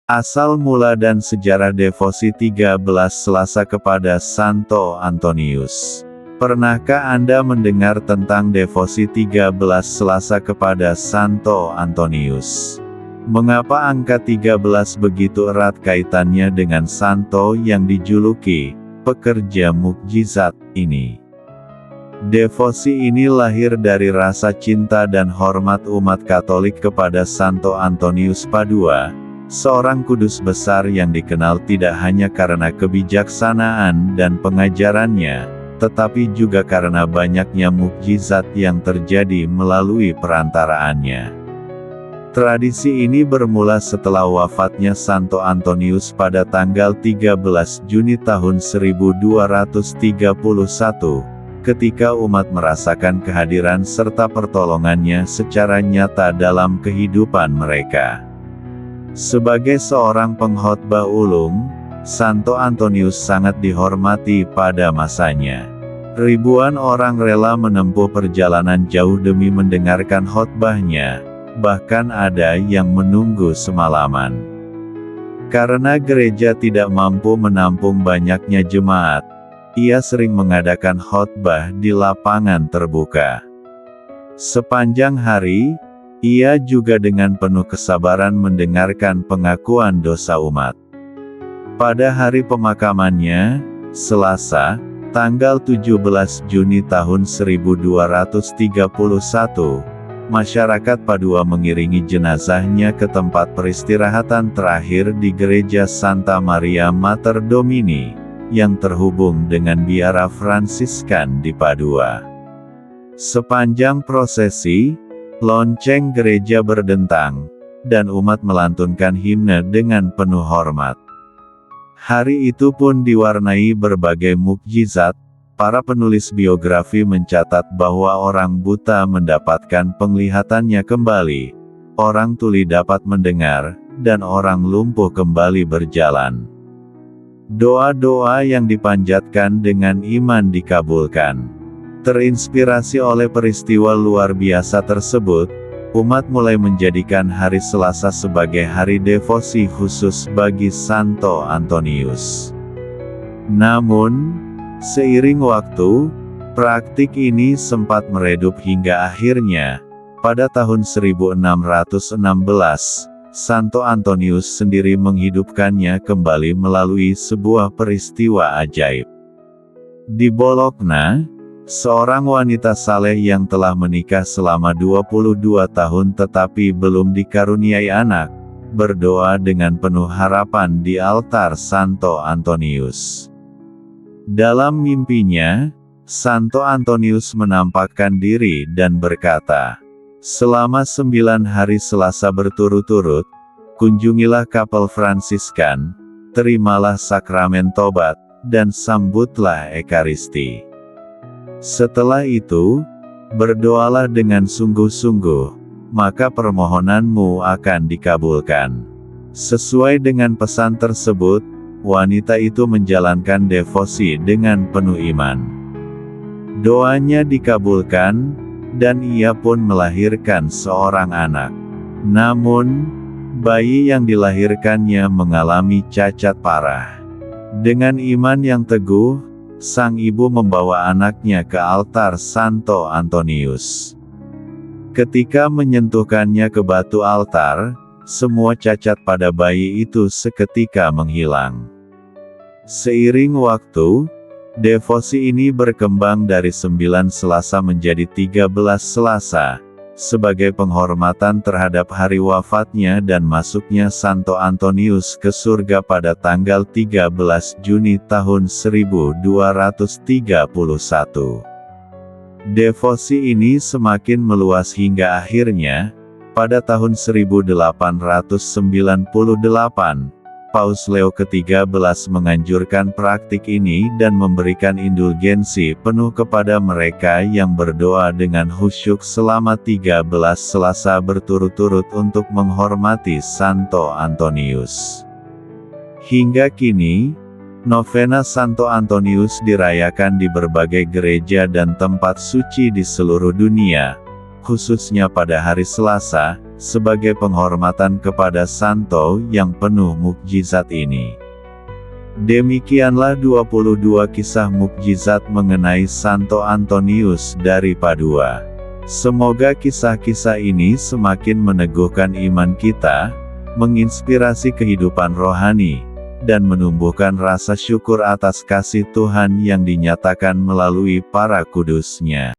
Asal mula dan sejarah devosi 13 Selasa kepada Santo Antonius. Pernahkah Anda mendengar tentang devosi 13 Selasa kepada Santo Antonius? Mengapa angka 13 begitu erat kaitannya dengan Santo yang dijuluki pekerja mukjizat ini? Devosi ini lahir dari rasa cinta dan hormat umat Katolik kepada Santo Antonius Padua, seorang kudus besar yang dikenal tidak hanya karena kebijaksanaan dan pengajarannya, tetapi juga karena banyaknya mukjizat yang terjadi melalui perantaraannya. Tradisi ini bermula setelah wafatnya Santo Antonius pada tanggal 13 Juni tahun 1231, ketika umat merasakan kehadiran serta pertolongannya secara nyata dalam kehidupan mereka. Sebagai seorang pengkhotbah ulung, Santo Antonius sangat dihormati pada masanya. Ribuan orang rela menempuh perjalanan jauh demi mendengarkan khotbahnya, bahkan ada yang menunggu semalaman. Karena gereja tidak mampu menampung banyaknya jemaat, ia sering mengadakan khotbah di lapangan terbuka. Sepanjang hari, ia juga dengan penuh kesabaran mendengarkan pengakuan dosa umat. Pada hari pemakamannya, Selasa, tanggal 17 Juni tahun 1231, masyarakat Padua mengiringi jenazahnya ke tempat peristirahatan terakhir di Gereja Santa Maria Mater Domini, yang terhubung dengan biara Fransiskan di Padua. Sepanjang prosesi, lonceng gereja berdentang, dan umat melantunkan himne dengan penuh hormat. Hari itu pun diwarnai berbagai mukjizat. Para penulis biografi mencatat bahwa orang buta mendapatkan penglihatannya kembali, orang tuli dapat mendengar, dan orang lumpuh kembali berjalan. Doa-doa yang dipanjatkan dengan iman dikabulkan. Terinspirasi oleh peristiwa luar biasa tersebut, umat mulai menjadikan hari Selasa sebagai hari devosi khusus bagi Santo Antonius. Namun, seiring waktu, praktik ini sempat meredup hingga akhirnya, pada tahun 1616, Santo Antonius sendiri menghidupkannya kembali melalui sebuah peristiwa ajaib. Di Bologna, seorang wanita saleh yang telah menikah selama 22 tahun tetapi belum dikaruniai anak, berdoa dengan penuh harapan di altar Santo Antonius. Dalam mimpinya, Santo Antonius menampakkan diri dan berkata, "Selama 9 hari Selasa berturut-turut, kunjungilah kapel Fransiskan, terimalah sakramen tobat, dan sambutlah Ekaristi. Setelah itu, berdoalah dengan sungguh-sungguh, maka permohonanmu akan dikabulkan." Sesuai dengan pesan tersebut, wanita itu menjalankan devosi dengan penuh iman. Doanya dikabulkan, dan ia pun melahirkan seorang anak. Namun, bayi yang dilahirkannya mengalami cacat parah. Dengan iman yang teguh, sang ibu membawa anaknya ke altar Santo Antonius. Ketika menyentuhkannya ke batu altar, semua cacat pada bayi itu seketika menghilang. Seiring waktu, devosi ini berkembang dari 9 Selasa menjadi 13 Selasa, sebagai penghormatan terhadap hari wafatnya dan masuknya Santo Antonius ke surga pada tanggal 13 Juni tahun 1231. Devosi ini semakin meluas hingga akhirnya, pada tahun 1898, Paus Leo ke-13 menganjurkan praktik ini dan memberikan indulgensi penuh kepada mereka yang berdoa dengan khusyuk selama 13 Selasa berturut-turut untuk menghormati Santo Antonius. Hingga kini, novena Santo Antonius dirayakan di berbagai gereja dan tempat suci di seluruh dunia, khususnya pada hari Selasa, sebagai penghormatan kepada Santo yang penuh mukjizat ini. Demikianlah 22 kisah mukjizat mengenai Santo Antonius dari Padua. Semoga kisah-kisah ini semakin meneguhkan iman kita, menginspirasi kehidupan rohani, dan menumbuhkan rasa syukur atas kasih Tuhan yang dinyatakan melalui para kudus-Nya.